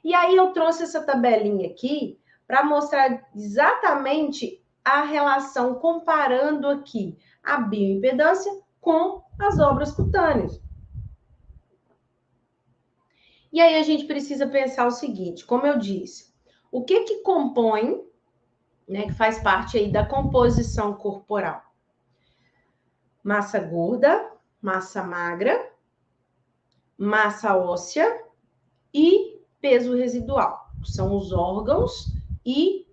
E aí eu trouxe essa tabelinha aqui para mostrar exatamente a relação, comparando aqui a bioimpedância com as dobras cutâneas. E aí a gente precisa pensar o seguinte, como eu disse, o que compõe, né, que faz parte aí da composição corporal? Massa gorda, massa magra, massa óssea e peso residual. São os órgãos e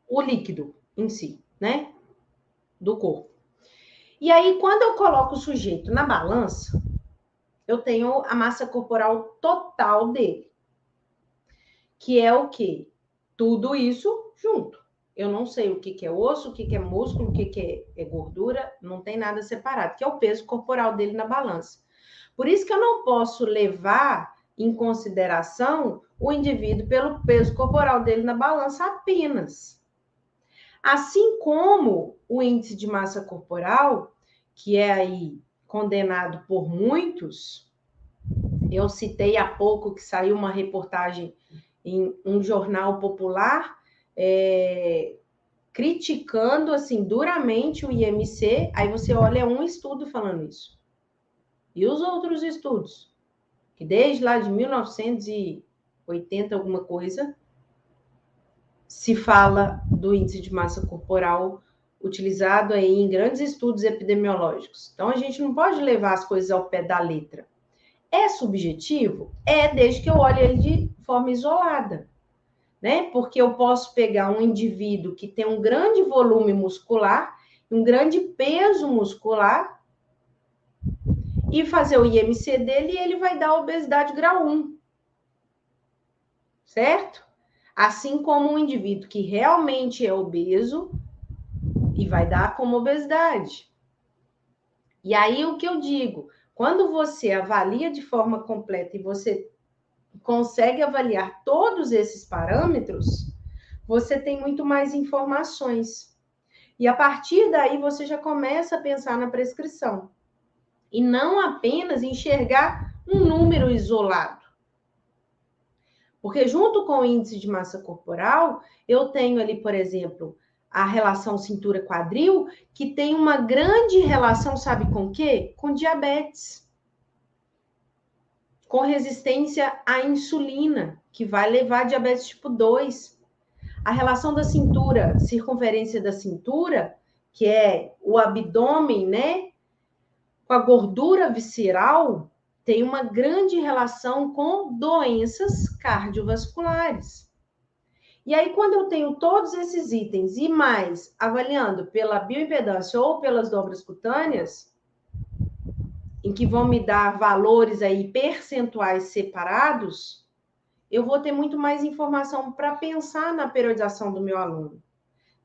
o líquido em si, né, do corpo. E aí, quando eu coloco o sujeito na balança, eu tenho a massa corporal total dele, que é o quê? Tudo isso junto. Eu não sei o que é osso, o que é músculo, o que é gordura, não tem nada separado, que é o peso corporal dele na balança. Por isso que eu não posso levar em consideração o indivíduo pelo peso corporal dele na balança apenas. Assim como o índice de massa corporal, que é aí condenado por muitos, eu citei há pouco que saiu uma reportagem em um jornal popular, criticando assim duramente o IMC, aí você olha um estudo falando isso. E os outros estudos? Que desde lá de 1980, alguma coisa, se fala do índice de massa corporal utilizado aí em grandes estudos epidemiológicos. Então, a gente não pode levar as coisas ao pé da letra. É subjetivo? É, desde que eu olhe ele de forma isolada, né? Porque eu posso pegar um indivíduo que tem um grande volume muscular, um grande peso muscular, e fazer o IMC dele e ele vai dar obesidade grau 1. Certo? Assim como um indivíduo que realmente é obeso e vai dar como obesidade. E aí o que eu digo, quando você avalia de forma completa e você consegue avaliar todos esses parâmetros, você tem muito mais informações. E a partir daí você já começa a pensar na prescrição. E não apenas enxergar um número isolado. Porque junto com o índice de massa corporal, eu tenho ali, por exemplo, a relação cintura-quadril, que tem uma grande relação, sabe com o quê? Com diabetes. Com resistência à insulina, que vai levar a diabetes tipo 2. A relação da cintura, circunferência da cintura, que é o abdômen, né? Com a gordura visceral, tem uma grande relação com doenças cardiovasculares. E aí, quando eu tenho todos esses itens e mais avaliando pela bioimpedância ou pelas dobras cutâneas, em que vão me dar valores aí percentuais separados, eu vou ter muito mais informação para pensar na periodização do meu aluno,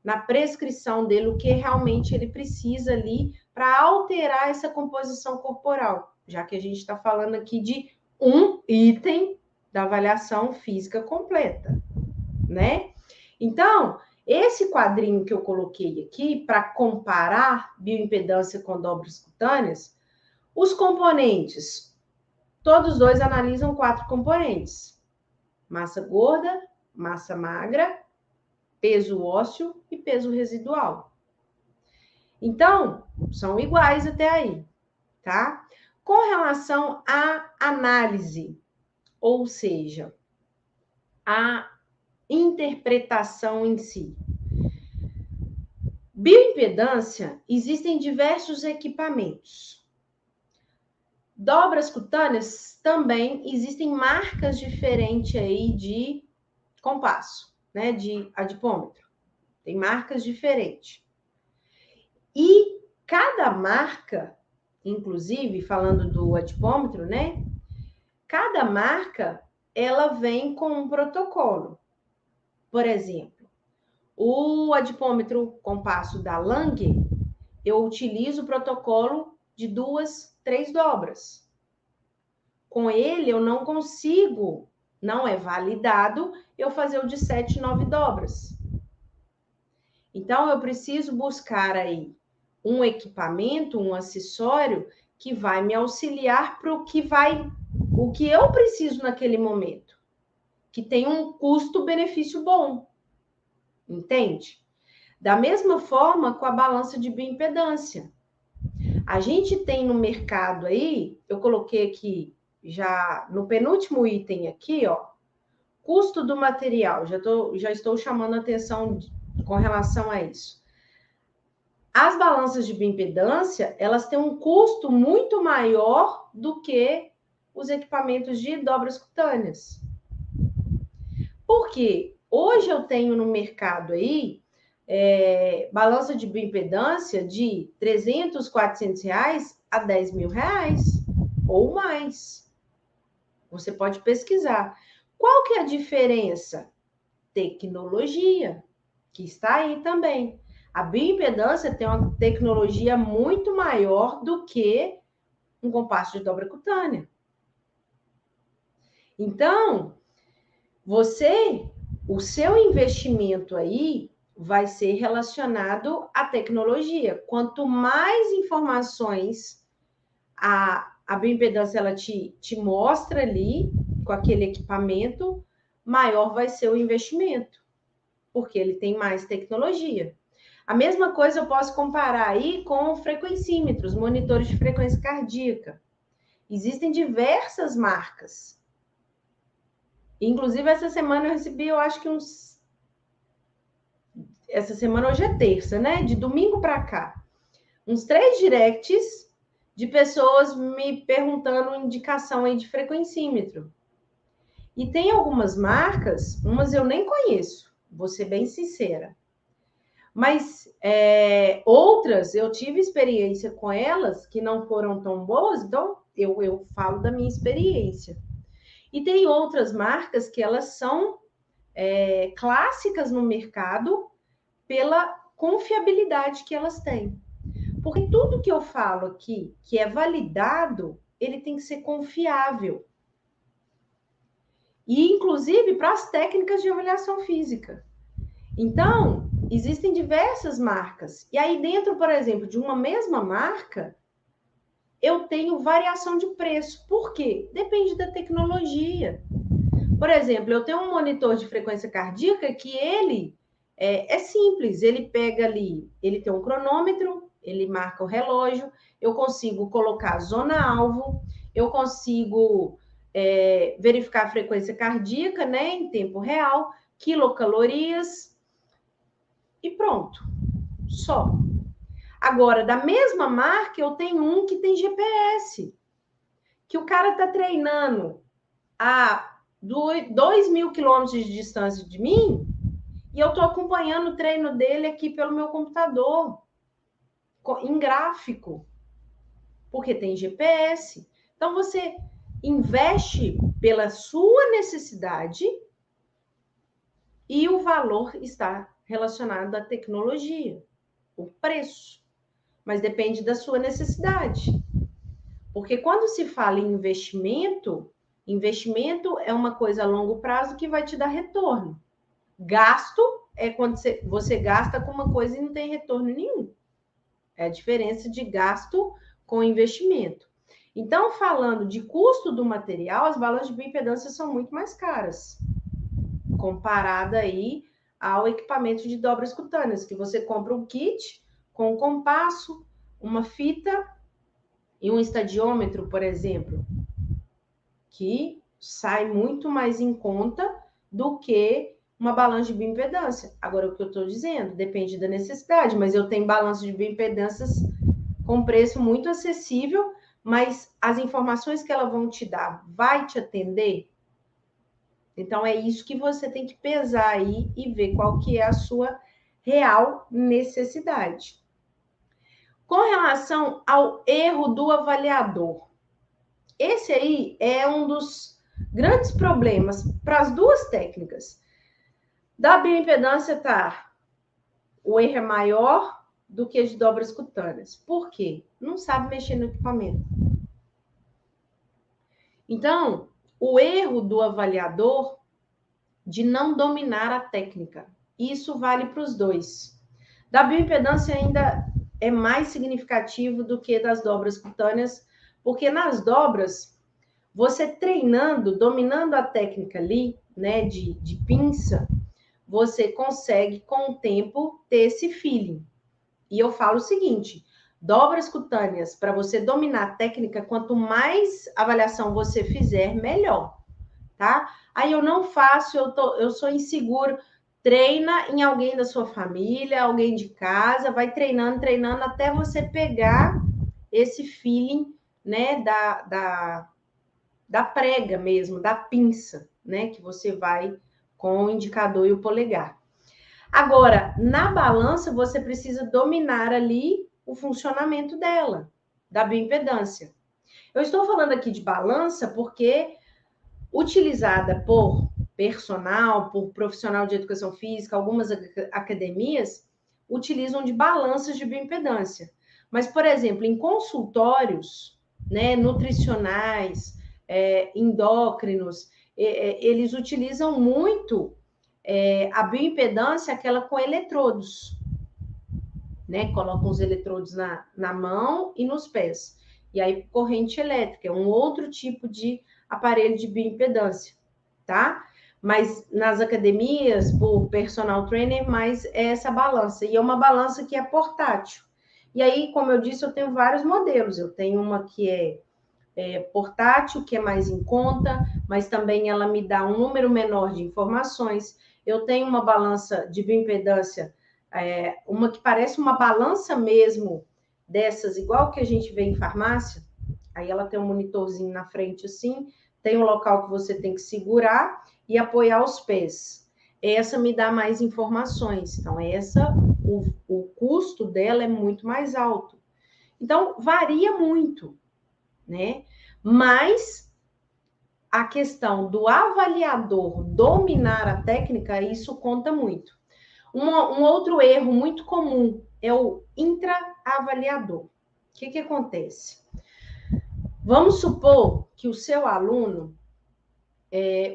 na prescrição dele, o que realmente ele precisa ali para alterar essa composição corporal, já que a gente está falando aqui de um item da avaliação física completa, né? Então, esse quadrinho que eu coloquei aqui para comparar bioimpedância com dobras cutâneas, os componentes, todos dois analisam 4 componentes: massa gorda, massa magra, peso ósseo e peso residual. Então, são iguais até aí, tá? Com relação à análise, ou seja, a interpretação em si. Bioimpedância, existem diversos equipamentos. Dobras cutâneas também existem marcas diferentes aí de compasso, né, de adipômetro. Tem marcas diferentes. E cada marca, inclusive falando do adipômetro, né, cada marca ela vem com um protocolo. Por exemplo, o adipômetro compasso da Lange, eu utilizo o protocolo de 2, 3 dobras. Com ele, eu não consigo, não é validado, eu fazer o de 7, 9 dobras. Então, eu preciso buscar aí um equipamento, um acessório que vai me auxiliar para o que vai o que eu preciso naquele momento, que tem um custo-benefício bom, entende? Da mesma forma com a balança de bioimpedância. A gente tem no mercado aí, eu coloquei aqui já no penúltimo item aqui, ó, custo do material. Já estou chamando a atenção com relação a isso. As balanças de bioimpedância, elas têm um custo muito maior do que os equipamentos de dobras cutâneas. Por quê? Hoje eu tenho no mercado aí balança de bioimpedância de 300, 400 reais a 10 mil reais ou mais. Você pode pesquisar. Qual que é a diferença? Tecnologia, que está aí também. A bioimpedância tem uma tecnologia muito maior do que um compasso de dobra cutânea. Então, o seu investimento aí vai ser relacionado à tecnologia. Quanto mais informações a bioimpedância ela te mostra ali com aquele equipamento, maior vai ser o investimento, porque ele tem mais tecnologia. A mesma coisa eu posso comparar aí com frequencímetros, monitores de frequência cardíaca. Existem diversas marcas. Inclusive, essa semana eu recebi, eu acho que essa semana, hoje é terça, né? De domingo para cá. Uns 3 directs de pessoas me perguntando indicação aí de frequencímetro. E tem algumas marcas, umas eu nem conheço, vou ser bem sincera. Mas outras, eu tive experiência com elas que não foram tão boas, então eu falo da minha experiência. E tem outras marcas que elas são clássicas no mercado pela confiabilidade que elas têm. Porque tudo que eu falo aqui, que é validado, ele tem que ser confiável. E, inclusive, para as técnicas de avaliação física. Então, existem diversas marcas. E aí, dentro, por exemplo, de uma mesma marca, eu tenho variação de preço. Por quê? Depende da tecnologia. Por exemplo, eu tenho um monitor de frequência cardíaca que ele é simples. Ele pega ali, ele tem um cronômetro, ele marca o relógio, eu consigo colocar zona-alvo, eu consigo verificar a frequência cardíaca, né, em tempo real, quilocalorias, e pronto. Só. Agora, da mesma marca, eu tenho um que tem GPS, que o cara está treinando a 2.000 quilômetros de distância de mim, e eu estou acompanhando o treino dele aqui pelo meu computador, em gráfico, porque tem GPS. Então, você investe pela sua necessidade e o valor está relacionado à tecnologia, o preço. Mas depende da sua necessidade. Porque quando se fala em investimento, investimento é uma coisa a longo prazo que vai te dar retorno. Gasto é quando você gasta com uma coisa e não tem retorno nenhum. É a diferença de gasto com investimento. Então, falando de custo do material, as balanças de bioimpedância são muito mais caras, comparada aí ao equipamento de dobras cutâneas, que você compra um kit com um compasso, uma fita e um estadiômetro, por exemplo, que sai muito mais em conta do que uma balança de bioimpedância. Agora, o que eu estou dizendo depende da necessidade, mas eu tenho balanças de bioimpedâncias com preço muito acessível, mas as informações que elas vão te dar vai te atender? Então, é isso que você tem que pesar aí e ver qual que é a sua real necessidade. Com relação ao erro do avaliador, esse aí é um dos grandes problemas para as duas técnicas. Da bioimpedância, tá? O erro é maior do que de dobras cutâneas. Por quê? Não sabe mexer no equipamento. Então, o erro do avaliador de não dominar a técnica. Isso vale para os dois. Da bioimpedância ainda é mais significativo do que das dobras cutâneas, porque nas dobras Você treinando, dominando a técnica ali, né, de pinça, você consegue, com o tempo, ter esse feeling. E eu falo o seguinte, dobras cutâneas, para você dominar a técnica, quanto mais avaliação você fizer, melhor, tá? Aí eu não faço, eu sou inseguro. Treina em alguém da sua família, alguém de casa, vai treinando, treinando, até você pegar esse feeling, né, da prega mesmo, da pinça, né, que você vai com o indicador e o polegar. Agora, na balança, você precisa dominar ali o funcionamento dela, da bioimpedância. Eu estou falando aqui de balança porque utilizada por personal, por profissional de educação física, algumas academias utilizam de balanças de bioimpedância. Mas, por exemplo, em consultórios, né, nutricionais, endócrinos, eles utilizam muito a bioimpedância, aquela com eletrodos, né? Colocam os eletrodos na mão e nos pés. E aí, corrente elétrica, é um outro tipo de aparelho de bioimpedância, tá? Mas nas academias, por personal trainer, mais é essa balança. E é uma balança que é portátil. E aí, como eu disse, eu tenho vários modelos. Eu tenho uma que é portátil, que é mais em conta, mas também ela me dá um número menor de informações. Eu tenho uma balança de bioimpedância, uma que parece uma balança mesmo, dessas, igual que a gente vê em farmácia. Aí ela tem um monitorzinho na frente assim, tem um local que você tem que segurar e apoiar os pés. Essa me dá mais informações. Então, o custo dela é muito mais alto. Então, varia muito, né? Mas a questão do avaliador dominar a técnica, isso conta muito. Um outro erro muito comum é o intra-avaliador. O que acontece? Vamos supor que o seu aluno,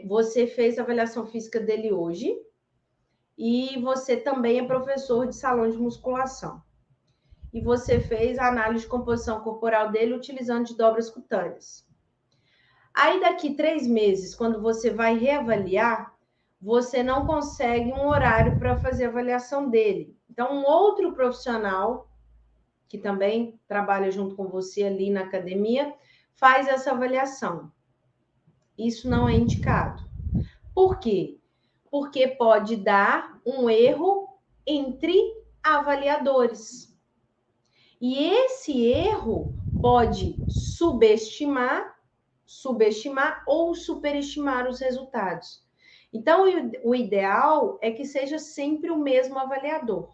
você fez a avaliação física dele hoje e você também é professor de salão de musculação. E você fez a análise de composição corporal dele utilizando de dobras cutâneas. Aí, daqui 3 meses, quando você vai reavaliar, você não consegue um horário para fazer a avaliação dele. Então, um outro profissional, que também trabalha junto com você ali na academia, faz essa avaliação. Isso não é indicado. Por quê? Porque pode dar um erro entre avaliadores. E esse erro pode subestimar ou superestimar os resultados. Então, o ideal é que seja sempre o mesmo avaliador.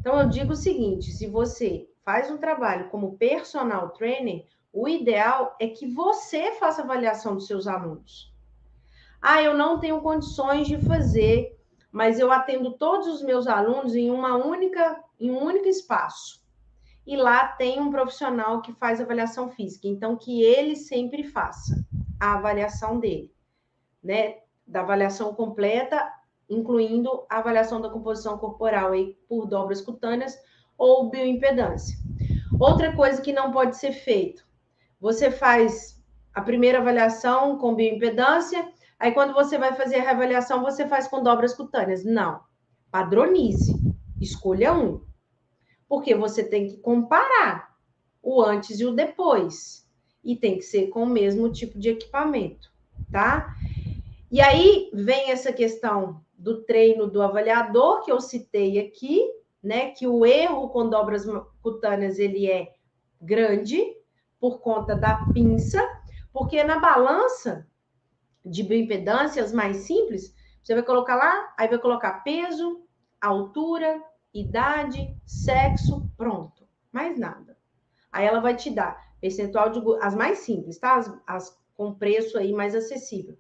Então, eu digo o seguinte: se você faz um trabalho como personal trainer, o ideal é que você faça a avaliação dos seus alunos. Ah, eu não tenho condições de fazer, mas eu atendo todos os meus alunos em um único espaço. E lá tem um profissional que faz avaliação física, então que ele sempre faça a avaliação dele, né? Da avaliação completa, incluindo a avaliação da composição corporal aí por dobras cutâneas ou bioimpedância. Outra coisa que não pode ser feito, você faz a primeira avaliação com bioimpedância, aí quando você vai fazer a reavaliação, você faz com dobras cutâneas. Não, padronize, escolha um. Porque você tem que comparar o antes e o depois. E tem que ser com o mesmo tipo de equipamento, tá? E aí vem essa questão do treino do avaliador, que eu citei aqui, né? Que o erro com dobras cutâneas, ele é grande, por conta da pinça, porque na balança de bioimpedâncias mais simples, você vai colocar lá, aí vai colocar peso, altura, idade, sexo, pronto. Mais nada. Aí ela vai te dar percentual de as mais simples, tá? As com preço aí mais acessível.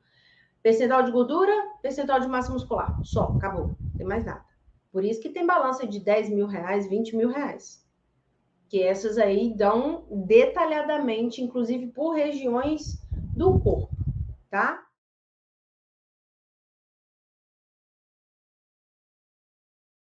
Percentual de gordura, percentual de massa muscular. Só, acabou. Não tem mais nada. Por isso que tem balança de 10 mil reais, 20 mil reais. Que essas aí dão detalhadamente, inclusive por regiões do corpo, tá?